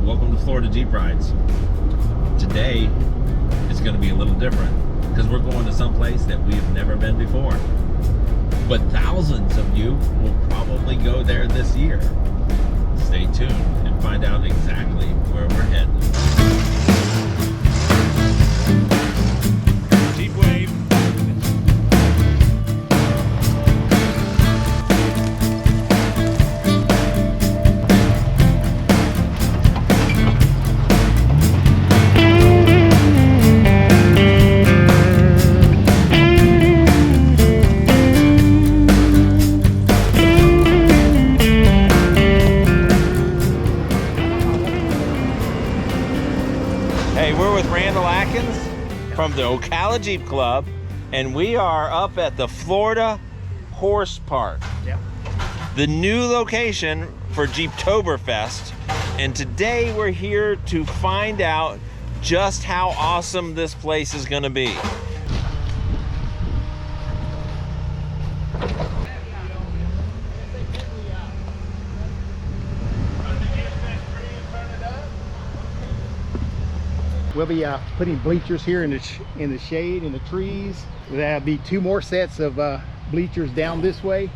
welcome to Florida Jeep Rides. Today is going to be a little different because we're going to some place that we have never been before. But thousands of you will probably go there this year. Stay tuned and find out exactly where we're heading. Jeep wave. Hey, we're with Randall from the Ocala Jeep Club, and we are up at the Florida Horse Park. Yep. The new location for Jeeptoberfest, and today we're here to find out just how awesome this place is going to be. We'll be putting bleachers here in the shade, in the trees. There'll be 2 more sets of bleachers down this way.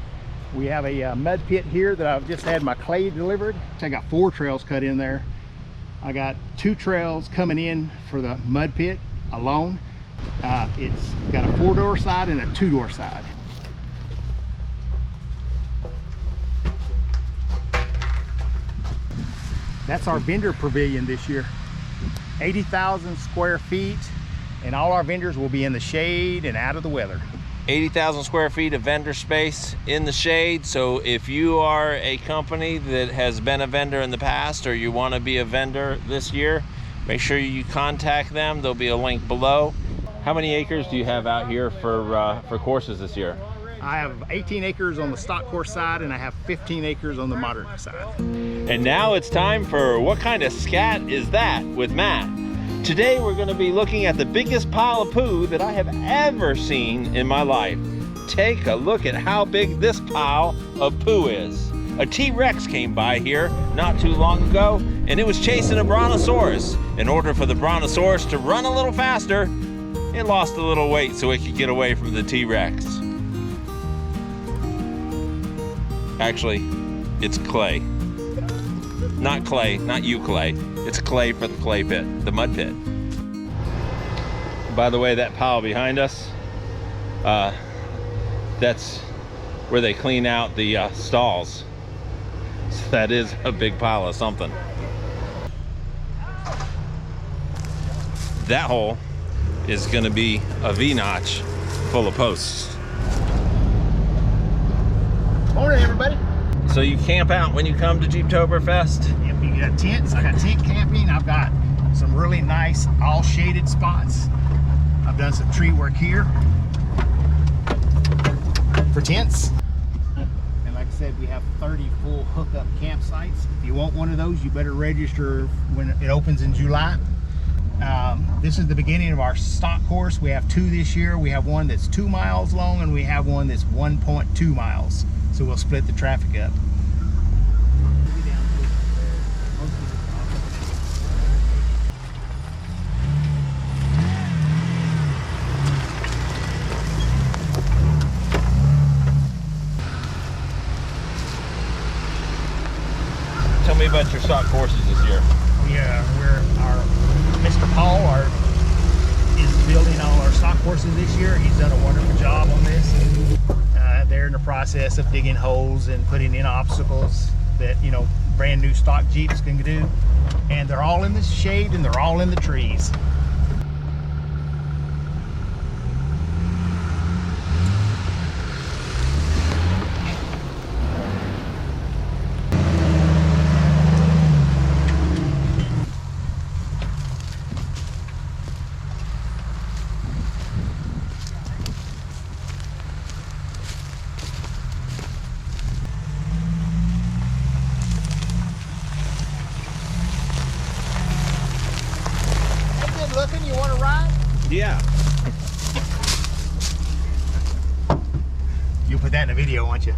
We have a mud pit here that I've just had my clay delivered. I got 4 trails cut in there. I got 2 trails coming in for the mud pit alone. It's got a 4-door side and a 2-door side. That's our vendor pavilion this year. 80,000 square feet, and all our vendors will be in the shade and out of the weather. 80,000 square feet of vendor space in the shade. So if you are a company that has been a vendor in the past, or you want to be a vendor this year, make sure you contact them. There'll be a link below. How many acres do you have out here for courses this year? I have 18 acres on the stock course side, and I have 15 acres on the modern side. And now it's time for What Kind of Scat Is That with Matt. Today we're going to be looking at the biggest pile of poo that I have ever seen in my life. Take a look at how big this pile of poo is. A T-Rex came by here not too long ago, and it was chasing a brontosaurus. In order for the brontosaurus to run a little faster, it lost a little weight so it could get away from the T-Rex. Actually, it's clay. Not clay, not you clay. It's clay for the clay pit, the mud pit. By the way, that pile behind us, that's where they clean out the stalls. So that is a big pile of something. That hole is gonna be a V-notch full of posts. Morning, everybody. So you camp out when you come to Jeeptoberfest? Yep, you got tents. I got tent camping. I've got some really nice all shaded spots. I've done some tree work here for tents. And like I said, we have 30 full hookup campsites. If you want one of those, you better register when it opens in July. This is the beginning of our stock course. We have 2 this year. We have one that's 2 miles long, and we have one that's 1.2 miles. So we'll split the traffic up. Tell me about your stock courses this year. Mr. Paul is building all our stock courses this year. He's done a wonderful job on this. They're in the process of digging holes and putting in obstacles that, you know, brand new stock Jeeps can do. And they're all in the shade and they're all in the trees. Looking, you want to ride? Yeah. You'll put that in a video, won't you?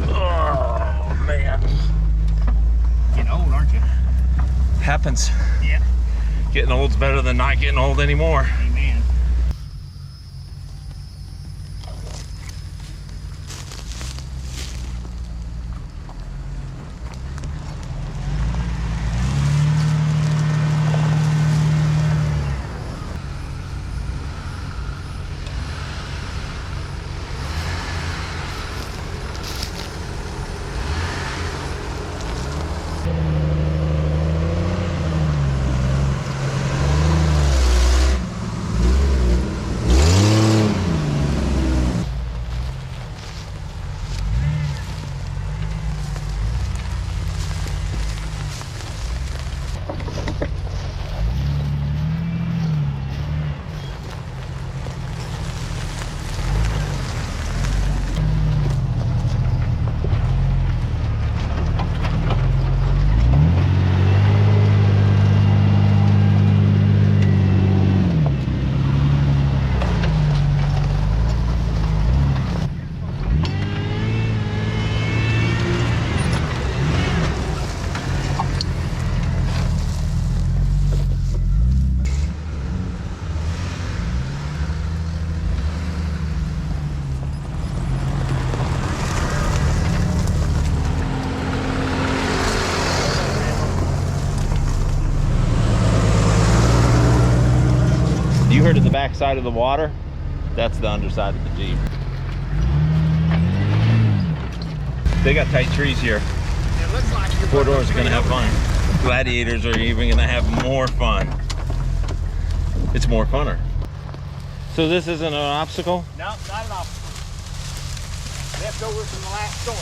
Oh, man. Getting old, aren't you? Happens. Yeah. Getting old's better than not getting old anymore. Amen. You heard of the back side of the water? That's the underside of the Jeep. They got tight trees here. It looks like you're Four doors are gonna have fun. Gladiators are even gonna have more fun. It's more funner. So this isn't an obstacle? No, not an obstacle. Leftovers from the last storm.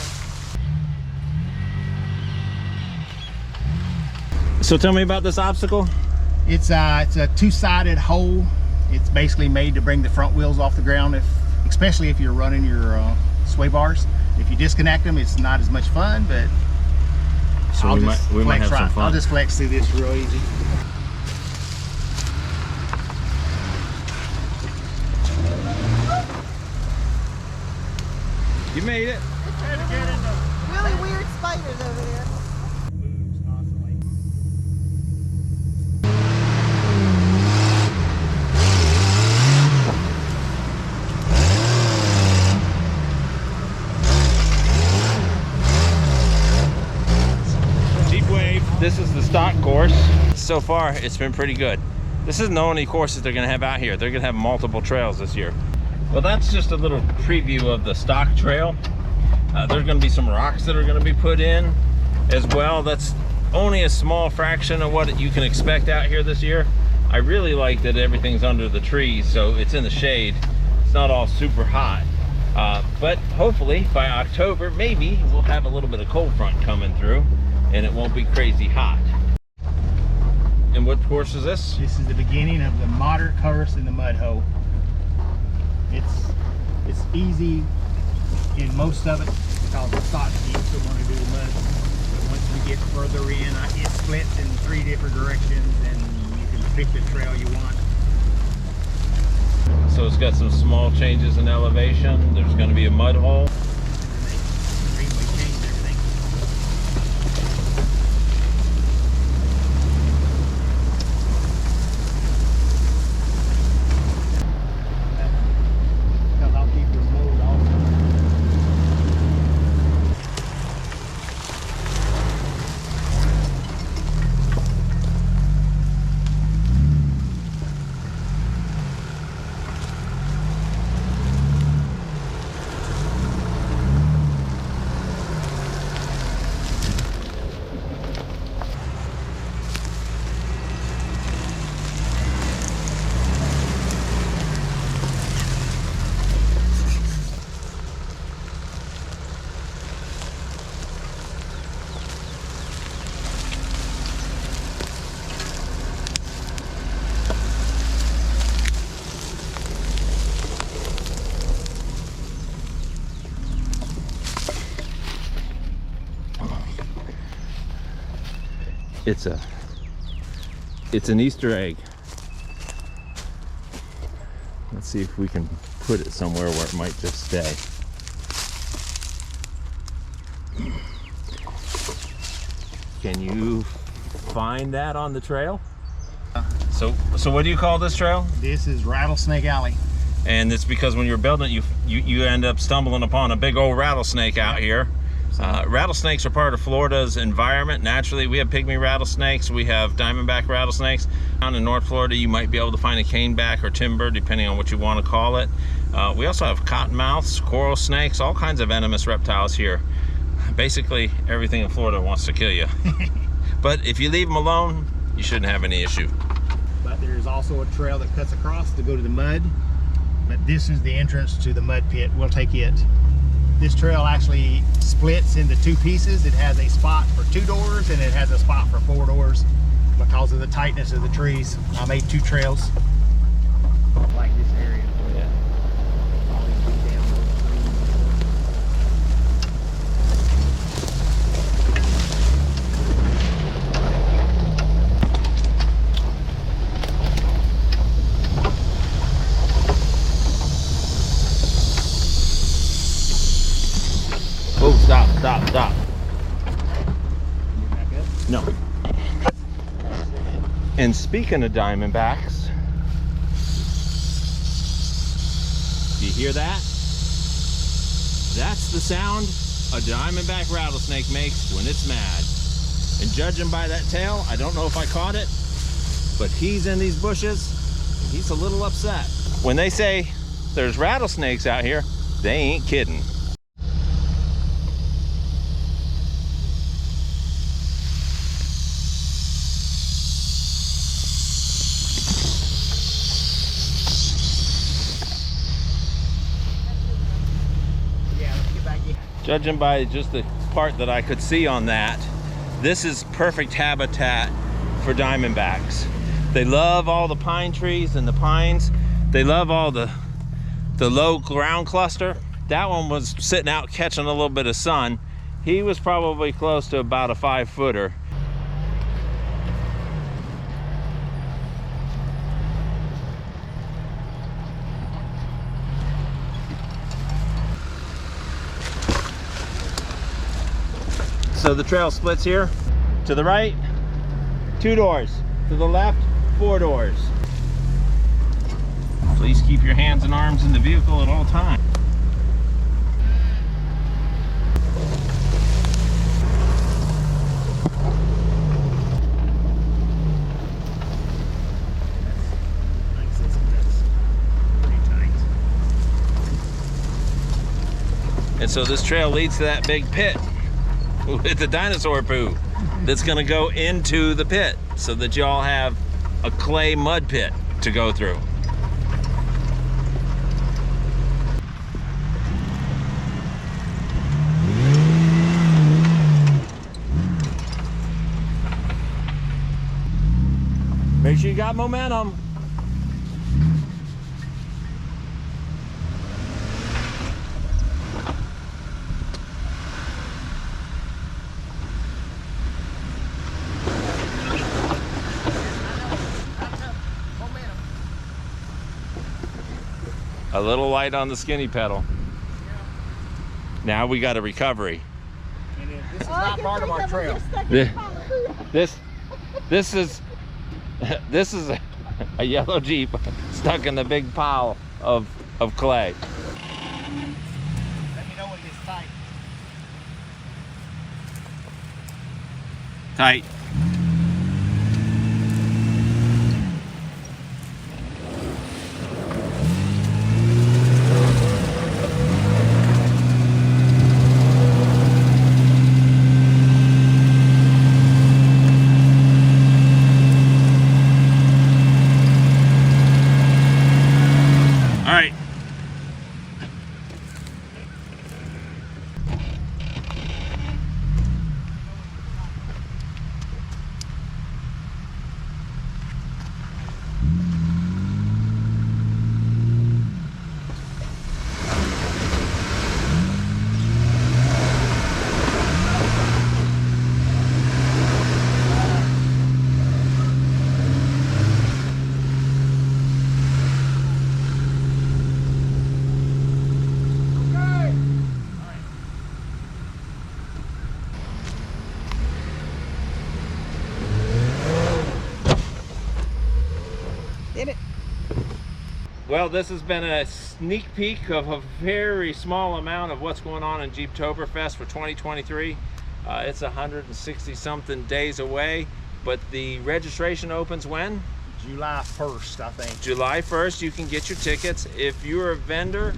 So tell me about this obstacle. It's a two-sided hole. It's basically made to bring the front wheels off the ground, especially if you're running your sway bars. If you disconnect them, it's not as much fun, but So we might have some fun. I'll just flex through this real easy. You made it. Really weird spiders over there. Moves constantly. Jeep Wave. This is the stock course. So far, it's been pretty good. This isn't the only courses they're gonna have out here. They're gonna have multiple trails this year. Well, that's just a little preview of the stock trail. There's gonna be some rocks that are gonna be put in as well. That's only a small fraction of what you can expect out here this year. I really like that everything's under the trees, so it's in the shade. It's not all super hot. But hopefully by October, maybe we'll have a little bit of cold front coming through and it won't be crazy hot. And what course is this? This is the beginning of the moderate course in the mud hole. It's easy in most of it because the stock Jeeps don't want to do the mud. But once we get further in, it splits in 3 different directions and you can pick the trail you want. So it's got some small changes in elevation. There's going to be a mud hole. And they really changed everything. Because I'll keep your load also. It's an Easter egg. Let's see if we can put it somewhere where it might just stay. Can you find that on the trail? So what do you call this trail? This is Rattlesnake Alley. And it's because when you're building it, you end up stumbling upon a big old rattlesnake out here. Rattlesnakes are part of Florida's environment. Naturally, we have pygmy rattlesnakes. We have diamondback rattlesnakes. Down in North Florida, you might be able to find a caneback or timber, depending on what you want to call it. We also have cottonmouths, coral snakes, all kinds of venomous reptiles here. Basically, everything in Florida wants to kill you. But if you leave them alone, you shouldn't have any issue. But there's also a trail that cuts across to go to the mud. But this is the entrance to the mud pit. We'll take it. This trail actually splits into two pieces. It has a spot for 2 doors and it has a spot for 4 doors. Because of the tightness of the trees, I made 2 trails. Like this area. Yeah. Oh, stop. No. And speaking of diamondbacks, do you hear that? That's the sound a diamondback rattlesnake makes when it's mad. And judging by that tail, I don't know if I caught it, but he's in these bushes and he's a little upset. When they say there's rattlesnakes out here, they ain't kidding. Judging by just the part that I could see on that, this is perfect habitat for diamondbacks. They love all the pine trees and the pines. They love all the low ground cluster. That one was sitting out catching a little bit of sun. He was probably close to about a 5-footer. So the trail splits here. To the right, 2 doors. To the left, 4 doors. Please keep your hands and arms in the vehicle at all times. And so this trail leads to that big pit with the dinosaur poo that's gonna go into the pit so that y'all have a clay mud pit to go through. Make sure you got momentum. A little light on the skinny pedal. Now we got a recovery. And this is not part of our trail. This is a yellow Jeep stuck in the big pile of clay. Let me know when it gets tight. Tight. in it. Well, this has been a sneak peek of a very small amount of what's going on in Jeeptoberfest for 2023. It's 160 something days away, but the registration opens when? July 1st, I think. July 1st, you can get your tickets. If you're a vendor,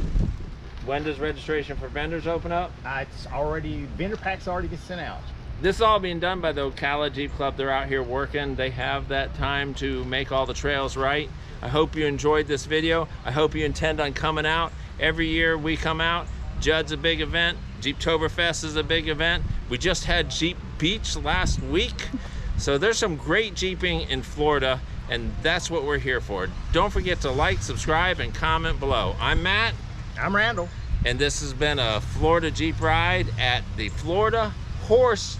when does registration for vendors open up? It's already, vendor packs already been sent out. This is all being done by the Ocala Jeep Club. They're out here working. They have that time to make all the trails right. I hope you enjoyed this video. I hope you intend on coming out. Every year we come out. Judd's a big event. Jeeptoberfest is a big event. We just had Jeep Beach last week. So there's some great Jeeping in Florida, and that's what we're here for. Don't forget to like, subscribe, and comment below. I'm Matt. I'm Randall. And this has been a Florida Jeep ride at the Florida Horse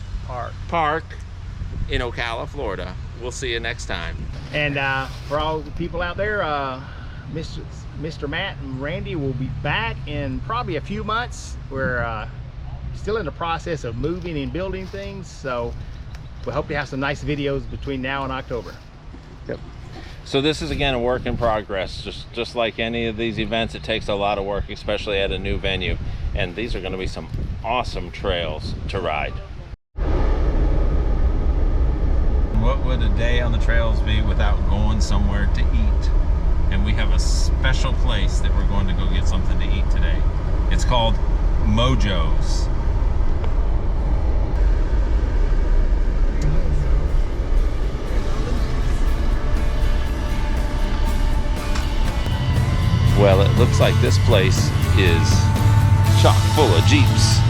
Park in Ocala, Florida. We'll see you next time. And for all the people out there, Mr. Matt and Randy will be back in probably a few months. We're still in the process of moving and building things, so we hope to have some nice videos between now and October. Yep. So this is again a work in progress. Just like any of these events, it takes a lot of work, especially at a new venue. And these are going to be some awesome trails to ride. What would a day on the trails be without going somewhere to eat? And we have a special place that we're going to go get something to eat today. It's called Mojo's. Well, it looks like this place is chock full of Jeeps.